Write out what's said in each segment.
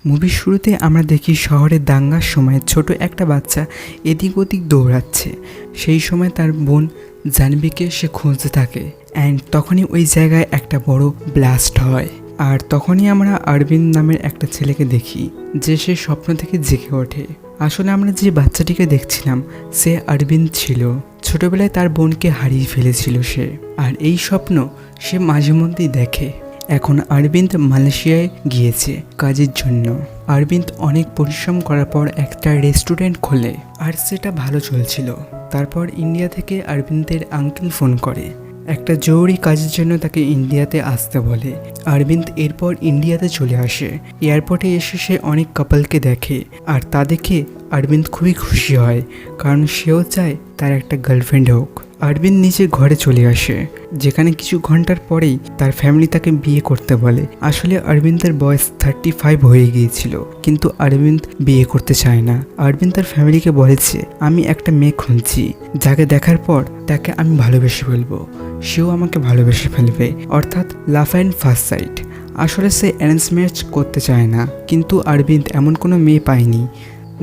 মুভির শুরুতে আমরা দেখি শহরে দাঙ্গার সময় ছোট একটা বাচ্চা এদিক ওদিক দৌড়াচ্ছে। সেই সময় তার বোন জাহ্নবীকে সে খুঁজতে থাকে অ্যান্ড তখনই ওই জায়গায় একটা বড় ব্লাস্ট হয়। আর তখনই আমরা অরবিন্দ নামের একটা ছেলেকে দেখি যে সে স্বপ্ন থেকে জেগে ওঠে। আসলে আমরা যে বাচ্চাটিকে দেখছিলাম সে অরবিন্দ ছিল। ছোটবেলায় তার বোনকে হারিয়ে ফেলেছিল সে, আর এই স্বপ্ন সে মাঝে মধ্যেই দেখে। এখন অরবিন্দ মালয়েশিয়ায় গিয়েছে কাজের জন্য। অরবিন্দ অনেক পরিশ্রম করার পর একটা রেস্টুরেন্ট খোলে আর সেটা ভালো চলছিল। তারপর ইন্ডিয়া থেকে অরবিন্দের আঙ্কেল ফোন করে, একটা জরুরি কাজের জন্য তাকে ইন্ডিয়াতে আসতে বলে। অরবিন্দ এরপর ইন্ডিয়াতে চলে আসে। এয়ারপোর্টে এসে সে অনেক কাপলকে দেখে, আর তা দেখে অরবিন্দ খুবই খুশি হয়, কারণ সেও চায় তার একটা গার্লফ্রেন্ড হোক। অরবিন্দ নিজের ঘরে চলে আসে, যেখানে কিছু ঘন্টার পরেই তার ফ্যামিলি তাকে বিয়ে করতে বলে। আসলে অরবিন্দের বয়স 35 হয়ে গিয়েছিল, কিন্তু অরবিন্দ বিয়ে করতে চায় না। অরবিন্দ তার ফ্যামিলিকে বলেছে, আমি একটা মেয়ে খুঁজছি, যাকে দেখার পর তাকে আমি ভালোবেসে ফেলবো, সেও আমাকে ভালোবেসে ফেলবে, অর্থাৎ লাভ অ্যান্ড ফার্স্ট সাইট। আসলে সে অ্যারেঞ্জ ম্যারেজ করতে চায় না, কিন্তু অরবিন্দ এমন কোনো মেয়ে পায়নি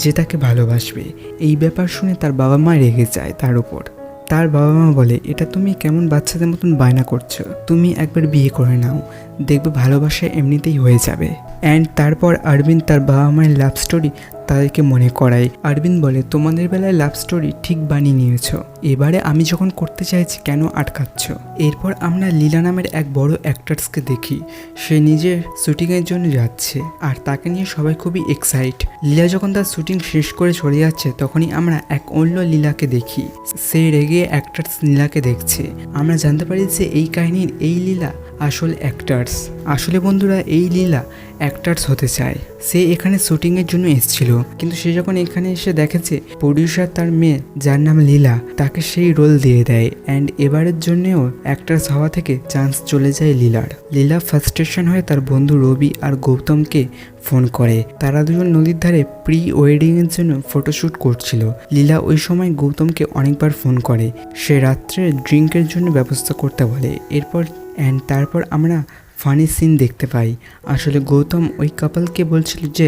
যে তাকে ভালোবাসবে। এই ব্যাপার শুনে তার বাবা মা রেগে যায় তার উপর। তার বাবা মা বলে, এটা তুমি কেমন বাচ্চাদের মতন বায়না করছো, তুমি একবার বিয়ে করে নাও, দেখবে ভালোবাসা এমনিতেই হয়ে যাবে। অ্যান্ড তারপর অরবিন্দ তার বাবা মায়ের লাভ স্টোরি তাদেরকে মনে করায়। অরবিন্দ বলে, তোমাদের বেলায় লাভ স্টোরি ঠিক বানিয়ে নিয়েছ, এবারে আমি যখন করতে চাইছি কেন আটকাচ্ছ। এরপর আমরা লীলা নামের এক বড় অ্যাক্টার্সকে দেখি, সে নিজের শুটিংয়ের জন্য যাচ্ছে, আর তাকে নিয়ে সবাই খুবই এক্সাইট। লীলা যখন তার শুটিং শেষ করে চলে যাচ্ছে, তখনই আমরা এক অন্য লীলাকে দেখি। সে রেগে অ্যাক্টার্স লীলাকে দেখছে। আমরা জানতে পারি যে এই কাহিনীর এই লীলা আসল অ্যাক্টার্স। আসলে বন্ধুরা, এই লীলা অ্যাক্টার্স হতে চায়। সে এখানে শুটিংয়ের জন্য এসেছিল, কিন্তু সে যখন এখানে এসে দেখেছে প্রডিউসার তার মেয়ে, যার নাম লীলা, তাকে সেই রোল দিয়ে দেয়। অ্যান্ড এবারের জন্যেও অ্যাক্টার্স হওয়া থেকে চান্স চলে যায় লীলার। লীলা ফার্স্টেশন হয়ে তার বন্ধু রবি আর গৌতমকে ফোন করে। তারা দুজন নদীর ধারে প্রি ওয়েডিংয়ের জন্য ফটোশ্যুট করছিল। লীলা ওই সময় গৌতমকে অনেকবার ফোন করে, সে রাত্রে ড্রিঙ্কের জন্য ব্যবস্থা করতে বলে। তারপর আমরা ফানি সিন দেখতে পাই। আসলে গৌতম ওই কাপলকে বলছিল যে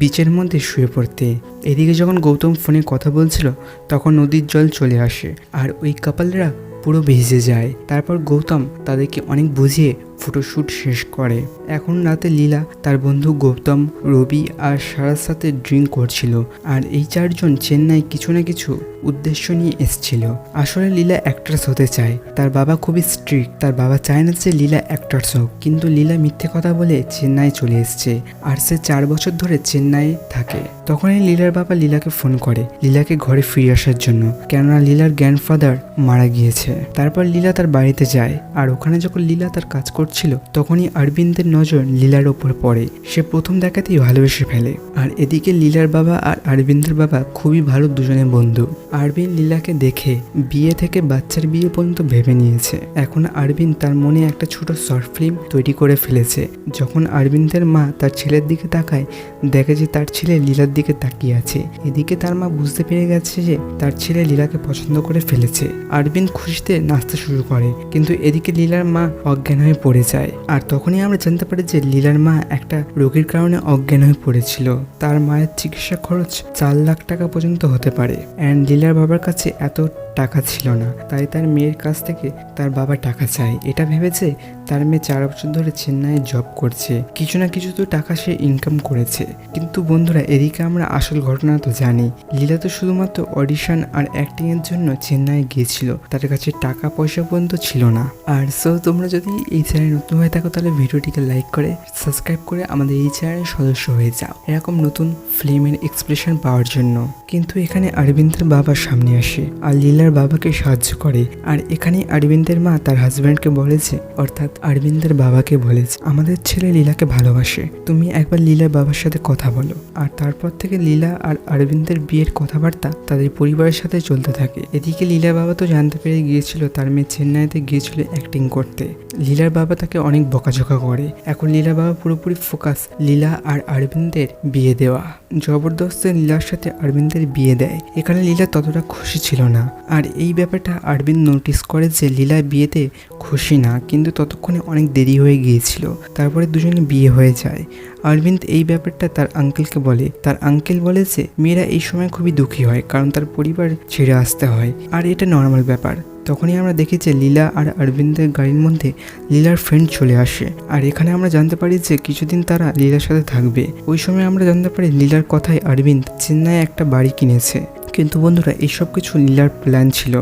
বিচের মধ্যে শুয়ে পড়তে। এদিকে যখন গৌতম ফোনে কথা বলছিল, তখন নদীর জল চলে আসে আর ওই কাপলরা পুরো ভিজে যায়। তারপর গৌতম তাদেরকে অনেক বুঝিয়ে ফটোশ্যুট শেষ করে। এখন রাতে লীলা, তার বন্ধু গৌতম, রবি আর সারার সাথে ড্রিঙ্ক করছিল, আর এই চারজন চেন্নাই কিছু না কিছু উদ্দেশ্য নিয়ে এসেছিল। আসলে লীলা অ্যাক্ট্রেস হতে চায়। তার বাবা খুবই স্ট্রিক্ট, তার বাবা চায় না যে লীলা অ্যাক্ট্রেস হোক, কিন্তু লীলা মিথ্যে কথা বলে চেন্নাই চলে এসছে, আর সে 4 বছর ধরে চেন্নাই থাকে। তখনই লীলার বাবা লীলাকে ফোন করে লীলাকে ঘরে ফিরে আসার জন্য, কেননা লীলার গ্র্যান্ডফাদার মারা গিয়েছে। তারপর লীলা তার বাড়িতে যায়, আর ওখানে যখন লীলা তার কাজ করছিল, তখনই অরবিন্দের নজর লীলার ওপর পড়ে। সে প্রথম দেখাতেই ভালোবেসে ফেলে। আর এদিকে লীলার বাবা আর অরবিন্দের বাবা খুবই ভালো দুজনে বন্ধু। অরবিন্দ লীলাকে দেখে বিয়ে থেকে বাচ্চার বিয়ে পর্যন্ত ভেবে নিয়েছে। এখন অরবিন্দ তার মনে একটা ছোট শর্ট ফিল্ম তৈরি করে ফেলেছে। যখন অরবিন্দের মা তার ছেলের দিকে তাকায়, দেখে যে তার ছেলে লীলার দিকে তাকিয়ে আছে। এদিকে তার মা বুঝতে পেরে গেছে যে তার ছেলে লীলাকে পছন্দ করে ফেলেছে। অরবিন্দ খুশিতে নাচতে শুরু করে, কিন্তু এদিকে লীলার মা অজ্ঞান হয়ে পড়ে যায়। আর তখনই আমরা জানতে পারি যে লীলার মা একটা রোগের কারণে অজ্ঞান হয়ে পড়েছিল। তার মায়ের চিকিৎসা খরচ 4 লাখ টাকা পর্যন্ত হতে পারে। অ্যান্ড লীলার বাবার কাছে এত টাকা ছিল না, তাই তার মেয়ের কাছ থেকে তার বাবা টাকা চায়। এটা ভেবেছে তার মেয়ে 4 বছর ধরে চেন্নাইয়ে জব করছে, কিছু না কিছু তো টাকা সে ইনকাম করেছে। কিন্তু বন্ধুরা, এদিকে আমরা আসল ঘটনা তো জানি। লীলা তো শুধুমাত্র অডিশন আর অ্যাক্টিং এর জন্য চেন্নাই গিয়েছিল, তার কাছে টাকা পয়সা পর্যন্ত ছিল না। আর সো তোমরা যদি এই চ্যানেলে নতুন হয়ে থাকো, তাহলে ভিডিওটিকে লাইক করে সাবস্ক্রাইব করে আমাদের এই চ্যানেলের সদস্য হয়ে যাও, এরকম নতুন ফিল্মের এক্সপ্রেশন পাওয়ার জন্য। কিন্তু এখানে অরবিন্দের বাবা সামনে আসে আর লীলার বাবাকে সাহায্য করে। আর এখানে অরবিন্দের মা তার হাজব্যান্ডকে বলেছে, অর্থাৎ অরবিন্দের বাবাকে বলেছে, আমাদের ছেলে লীলাকে ভালোবাসে, তুমি একবার লীলার বাবার সাথে কথা বলো। আর তারপর থেকে লীলা আর অরবিন্দের বিয়ের কথাবার্তা তাদের পরিবারের সাথে চলতে থাকে। এদিকে লীলার বাবা তো জানতে পেরে গিয়েছিল তার মেয়ে চেন্নাইতে গিয়েছিল অ্যাক্টিং করতে। লীলার বাবা তাকে অনেক বকাঝকা করে। এখন লীলার বাবা পুরোপুরি ফোকাস লীলা আর অরবিন্দের বিয়ে দেওয়া। জবরদস্তি লীলার সাথে অরবিন্দের বিয়ে দেয়। এখানে লীলা ততটা খুশি ছিল না, আর এই ব্যাপারটা অরবিন্দ নোটিস করে যে লীলা বিয়েতে খুশি না, কিন্তু ততক্ষণে অনেক দেরি হয়ে গিয়েছিল। তারপরে দুজনে বিয়ে হয়ে যায়। অরবিন্দ এই ব্যাপারটা তার আঙ্কেলকে বলে। তার আঙ্কেল বলে যে মেয়েরা এই সময় খুবই দুঃখী হয়, কারণ তার পরিবার ছেড়ে আসতে হয়, আর এটা নর্মাল ব্যাপার। তখনই আমরা দেখি যে লীলা আর অরবিন্দের গাড়ির মধ্যে লীলার ফ্রেন্ড চলে আসে, আর এখানে আমরা জানতে পারি যে কিছুদিন তারা লীলার সাথে থাকবে। ওই সময় আমরা জানতে পারি লীলার কথায় অরবিন্দ চেন্নাইয়ে একটা বাড়ি কিনেছে। কিন্তু বন্ধুরা, এইসব কিছু লীলার প্ল্যান ছিল।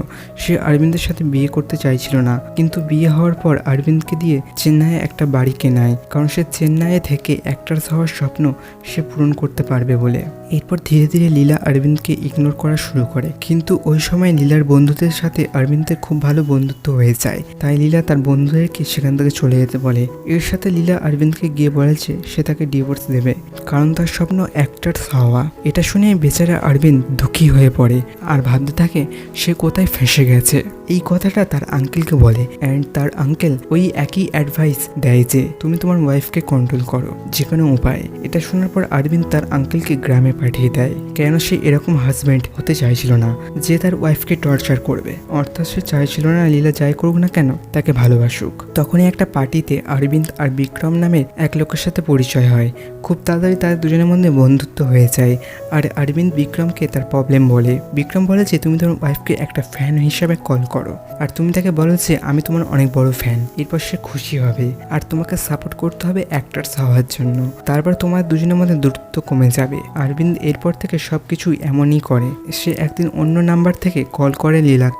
সে অরবিন্দের সাথে বিয়ে করতে চাইছিল না, কিন্তু বিয়ে হওয়ার পর অরবিন্দকে দিয়ে চেন্নাইয়ে একটা বাড়ি কেনায়, কারণ সে চেন্নাইয়ে থেকে অ্যাক্টরস হওয়ার স্বপ্ন সে পূরণ করতে পারবে বলে। এরপর ধীরে ধীরে লীলা অরবিন্দকে ইগনোর করা শুরু করে, কিন্তু ওই সময় লীলার বন্ধুদের সাথে অরবিন্দের খুব ভালো বন্ধুত্ব হয়ে যায়। তাই লীলা তার বন্ধুদেরকে সেখান থেকে চলে যেতে বলে। এর সাথে লীলা অরবিন্দকে গিয়ে বলেছে সে তাকে ডিভোর্স দেবে, কারণ তার স্বপ্ন অ্যাক্টরস হওয়া। এটা শুনে বেচারা অরবিন্দ দুঃখী হয়ে পড়ে আর ভাবতে থাকে সে কোথায় ফেঁসে গেছে। এই কথাটা তার আঙ্কেলকে বলে, অ্যান্ড তার আঙ্কেল ওই একই অ্যাডভাইস দেয় যে তুমি তোমার ওয়াইফকে কন্ট্রোল করো যে কোনো উপায়ে। এটা শোনার পর অরবিন্দ তার আঙ্কেলকে গ্রামে পাঠিয়ে দেয়, কেন সে এরকম হাজব্যান্ড হতে চাইছিল না যে তার ওয়াইফকে টর্চার করবে। অর্থাৎ সে চাইছিল না লীলা যাই করুক না কেন তাকে ভালোবাসুক। তখনই একটা পার্টিতে অরবিন্দ আর বিক্রম নামের এক লোকের সাথে পরিচয় হয়। খুব তাড়াতাড়ি তাদের দুজনের মধ্যে বন্ধুত্ব হয়ে যায়, আর অরবিন্দ বিক্রমকে তার প্রবলেম বলে। বিক্রম বলে যে তুমি তোমার ওয়াইফকে একটা ফ্যান হিসাবে কল করো, আর তুমি তাকে বলো যে আমি তোমার অনেক বড় ফ্যান। এরপর সে খুশি হবে, আর তোমাকে সাপোর্ট করতে হবে অ্যাক্টরস হওয়ার জন্য। তারপর তোমার দুজনের মধ্যে দূরত্ব কমে যাবে। অরবিন্দ এরপর থেকে সবকিছু এমনই করে। সে একদিন অন্য নাম্বার থেকে কল করে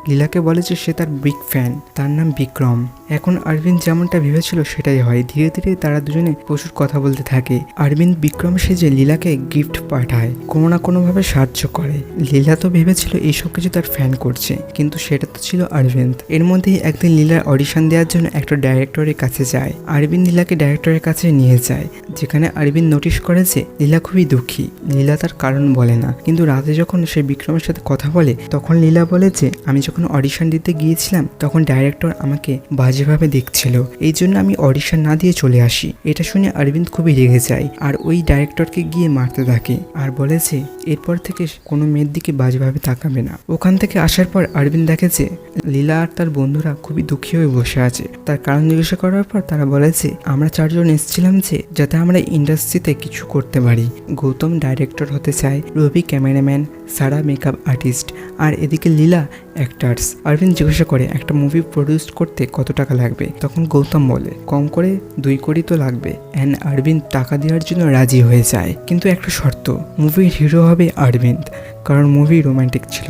লীলাকে বলে যে সে তার বিগ ফ্যান, তার নাম বিক্রম। এখন অরবিন্দ যেমনটা ভেবেছিল সেটাই হয়। ধীরে ধীরে তারা দুজনে প্রচুর কথা বলতে থাকে। অরবিন্দ বিক্রম সেজে লীলাকে গিফট পাঠায়, কোনো না কোনোভাবে সাহায্য করে। লীলা তো ভেবেছিল এইসব কিছু তার ফ্যান করছে, কিন্তু সেটা তো ছিল অরবিন্দ। এর মধ্যেই একদিন লীলার অডিশন দেওয়ার জন্য একটা ডাইরেক্টরের কাছে যায়। অরবিন্দ লীলাকে ডাইরেক্টরের কাছে নিয়ে যায়, যেখানে অরবিন্দ নোটিশ করে যে লীলা খুবই দুঃখী। লীলা তার কারণ বলে না, কিন্তু রাতে যখন সে বিক্রমের সাথে কথা বলে তখন লীলা বলে যে আমি যখন অডিশন দিতে গিয়েছিলাম তখন ডাইরেক্টর আমাকে বাজেভাবে দেখছিল, এই জন্য আমি অডিশন না দিয়ে চলে আসি। এটা শুনে অরবিন্দ খুবই রেগে যায়, আর ওই ডাইরেক্টরকে গিয়ে মারতে থাকে, আর বলে যে এরপর থেকে কোনো মেয়ের দিকে বাজেভাবে তাকাবে না। ওখান থেকে আসার পর অরবিন্দ দেখে যে লীলা আর তার বন্ধুরা খুবই দুঃখী হয়ে বসে আছে। তার কারণ জিজ্ঞাসা করার পর তারা বলে যে আমরা চারজন এসেছিলাম যে যাতে আমরা ইন্ডাস্ট্রিতে কিছু করতে পারি। গৌতম ডাইরেক্টর হতে চায়, রবি ক্যামেরাম্যান, সারা মেকআপ আর্টিস্ট, আর এদিকে লীলা অ্যাক্টার্স। অরবিন্দ জিজ্ঞাসা করে একটা মুভি প্রডিউস করতে কত টাকা লাগবে। তখন গৌতম বলে কম করে 2 কোটি তো লাগবে। অ্যান্ড অরবিন্দ টাকা দেওয়ার জন্য রাজি হয়ে যায়, কিন্তু একটা শর্ত, মুভির হিরো হবে অরবিন্দ, কারণ মুভি রোম্যান্টিক ছিল।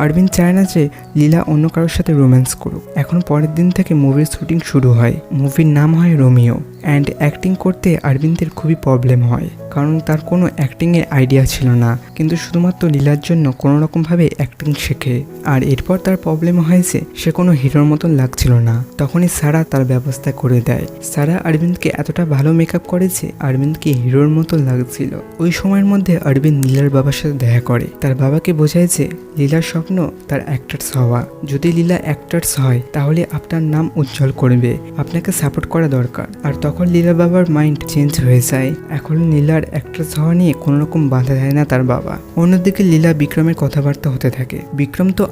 অরবিন্দ চায় না যে লীলা অন্য কারোর সাথে রোম্যান্স করুক। এখন পরের দিন থেকে মুভির শুটিং শুরু হয়। মুভির নাম হয় রোমিও। অ্যান্ড অ্যাক্টিং করতে অরবিন্দের খুবই প্রবলেম হয়, কারণ তার কোনো অ্যাক্টিংয়ের আইডিয়া ছিল না, কিন্তু শুধুমাত্র লীলার জন্য কোনো রকমভাবে অ্যাক্টিং শেখে। আর এরপর তার প্রবলেম হয়েছে সে কোনো হিরোর মতন লাগছিল না। তখনই সারা তার ব্যবস্থা করে দেয়। সারা অরবিন্দকে এতটা ভালো মেকআপ করেছে অরবিন্দকে হিরোর মতো লাগছিল। ওই সময়ের মধ্যে অরবিন্দ লীলার বাবার সাথে দেখা করে। তার বাবাকে বোঝায় যে লীলার স্বপ্ন তার অ্যাক্টরস হওয়া। যদি লীলা অ্যাক্টরস হয় তাহলে আপনার নাম উজ্জ্বল করবে, আপনাকে সাপোর্ট করা দরকার। আর তখন লীলার বাবার মাইন্ড চেঞ্জ হয়ে যায়। এখন লীলার অ্যাক্ট্রেস হওয়া নিয়ে কোনো রকম বাধা দেয় না তার বাবা। অন্যদিকে লীলা বিক্রমের কথাবার্তা হতে থাকে। বিক্রম তো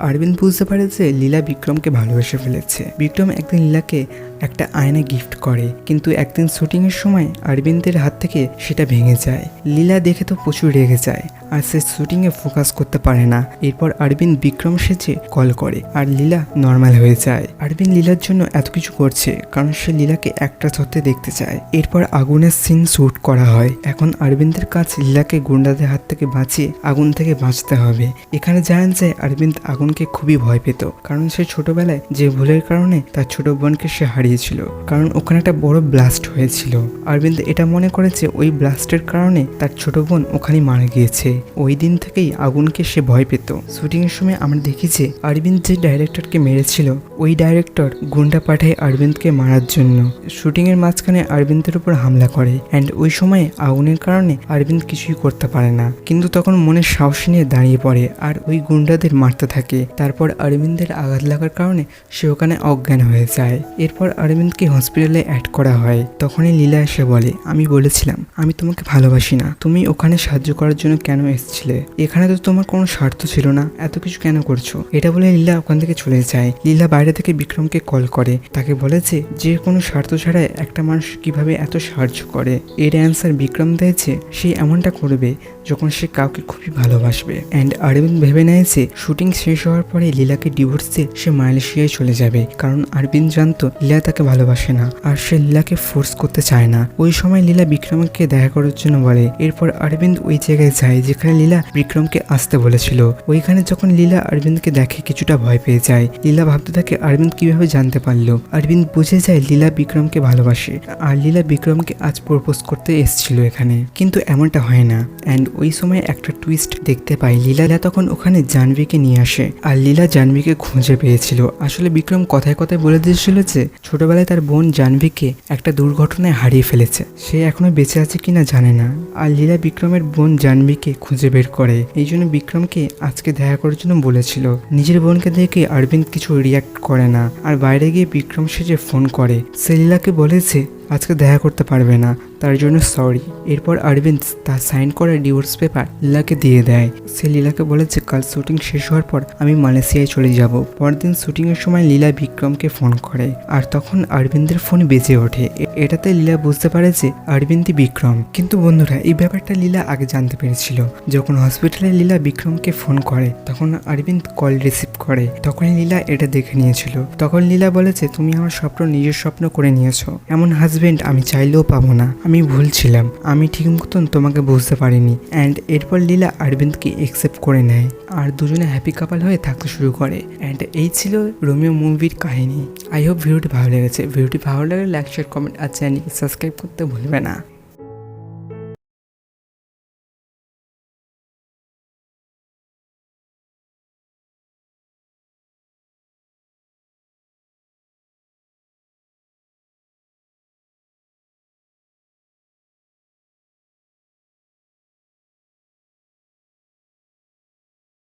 অরবিন্দ বুঝতে পারে যে লীলা বিক্রমকে ভালোবেসে ফেলেছে। বিক্রম একদিন লীলাকে একটা আয়না গিফট করে, কিন্তু একদিন শুটিংয়ের সময় অরবিন্দের হাত থেকে সেটা ভেঙে যায়। লীলা দেখে তো প্রচুর রেগে যায়, আর সে শুটিংয়ে ফোকাস করতে পারে না। এরপর অরবিন্দ বিক্রম সেজে কল করে, আর লীলা নর্মাল হয়ে যায়। অরবিন্দ লীলার জন্য এত কিছু করছে কারণ সে লীলাকে অ্যাক্ট্রেস হতে দেখতে চায়। এরপর আগুনের সিন শুট করা হয়। এখন অরবিন্দের কাজ লীলাকে গুন্ডাদের হাত থেকে বাঁচিয়ে আগুন থেকে বাঁচতে হবে। এখানে জানেন যে অরবিন্দ আগুনকে খুবই ভয় পেত, কারণ সে ছোটবেলায় যে ভুলের কারণে তার ছোট বোনকে সে হারিয়েছিল, কারণ ওখানে একটা বড় ব্লাস্ট হয়েছিল। অরবিন্দ এটা মনে করেছে ওই ব্লাস্টের কারণে তার ছোট বোন ওখানে মারা গিয়েছে। ওই দিন থেকেই আগুনকে সে ভয় পেত। শুটিং এর সময় আমরা দেখি যে অরবিন্দ যে ডাইরেক্টরকে মেরেছিল ওই ডাইরেক্টর গুন্ডা পাঠায় অরবিন্দকে মারার জন্য। শুট শুটিংয়ের মাঝখানে অরবিন্দের উপর হামলা করে অ্যান্ড ওই সময় আগুনের কারণে অরবিন্দ কিছুই করতে পারে না, কিন্তু তখন মনের সাহস নিয়ে দাঁড়িয়ে পড়ে আর ওই গুন্ডাদের মারতে থাকে। তারপর অরবিন্দের আঘাত লাগার কারণে সে ওখানে অজ্ঞান হয়ে যায়। এরপর অরবিন্দকে হসপিটালে অ্যাড করা হয়। তখনই লীলা এসে বলে, আমি বলেছিলাম আমি তোমাকে ভালোবাসি না, তুমি ওখানে সাহায্য করার জন্য কেন এসেছিলে? এখানে তো তোমার কোনো স্বার্থ ছিল না, এত কিছু কেন করছো? এটা বলে লীলা ওখান থেকে চলে যায়। লীলা বাইরে থেকে বিক্রমকে কল করে, তাকে বলেছে যে কোনো স্বার্থ ছাড়াই একটা মানুষ কিভাবে এত সাহায্য করে। এর অ্যান্সার বিক্রম দেয় যে সে এমনটা করবে যখন সে কাউকে খুবই ভালোবাসবে। অ্যান্ড অরবিন্দ ভেবে নেয় যে শুটিং শেষ হওয়ার পরে লীলাকে ডিভোর্স দিয়ে সে মালয়েশিয়ায় চলে যাবে, কারণ অরবিন্দ জানতো লীলা তাকে ভালোবাসে না আর সে লীলাকে ফোর্স করতে চায় না। ওই সময় লীলা বিক্রমকে দেখা করার জন্য বলে। এরপর অরবিন্দ ওই জায়গায় যায় যেখানে লীলা বিক্রমকে আসতে বলেছিল। ওইখানে যখন লীলা অরবিন্দকে দেখে কিছুটা ভয় পেয়ে যায়। লীলা ভাবতে থাকে অরবিন্দ কিভাবে জানতে পারলো। অরবিন্দ বুঝে যায় লীলা বিক্রমকে ভালোবাসে আর লীলা বিক্রমকে আজ প্রপোজ করতে এসেছিল এখানে, কিন্তু এমনটা হয় না। অ্যান্ড ওই সময় একটা টুইস্ট দেখতে পাই। লীলা তখন ওখানে জাহ্নবীকে নিয়ে আসে আর লীলা জাহ্নবীকে খুঁজে পেয়েছিল। আসলে বিক্রম কথায় কথায় বলে দিয়েছিল যে ছোটবেলায় তার বোন জাহ্নবীকে একটা দুর্ঘটনায় হারিয়ে ফেলেছে, সে এখনো বেঁচে আছে কিনা জানে না। আর লীলা বিক্রমের বোন জাহ্নবীকে খুঁজে বের করে, এই জন্য বিক্রমকে আজকে দেখা করার জন্য বলেছিল। নিজের বোনকে দেখে অরবিন্দ কিছু রিয়াক্ট করে না আর বাইরে গিয়ে বিক্রম সেজে ফোন করে। সে লীলাকে বলেছে আজকে দেখা করতে পারবে না, তার জন্য সরি। এরপর অরবিন্দ তার সাইন করা ডিভোর্স পেপার লীলাকে দিয়ে দেয়। সে লীলাকে বলে যে কাল শুটিং শেষ হওয়ার পর আমি মালয়েশিয়ায় চলে যাব। পরদিন শুটিংয়ের সময় লীলা বিক্রমকে ফোন করে আর তখন অরবিন্দের ফোন বেজে ওঠে। এটাতে লীলা বুঝতে পারে যে অরবিন্দই বিক্রম। কিন্তু বন্ধুরা এই ব্যাপারটা লীলা আগে জানতে পেরেছিল। যখন হসপিটালে লীলা বিক্রমকে ফোন করে তখন অরবিন্দ কল রিসিভ করে, তখনই লীলা এটা দেখে নিয়েছিল। তখন লীলা বলেছে তুমি আমার স্বপ্ন নিজের স্বপ্ন করে নিয়েছো, এমন হাজবেন্ড আমি চাইলেও পাবো না, আমি ভুল ছিলাম, আমি ঠিক মতন তোমাকে বুঝতে পারিনি। অ্যান্ড এরপর লীলা অরবিন্দকে অ্যাকসেপ্ট করে নেয় আর দুজনে হ্যাপি কাপল হয়ে থাকতে শুরু করে। অ্যান্ড এই ছিল রোমিও মুভির কাহিনী। আই হোপ ভিডিওটি ভালো লেগেছে। ভিডিওটি ভালো লাগলে লাইক শেয়ার কমেন্ট আর চ্যানেল সাবস্ক্রাইব করতে ভুলবে না।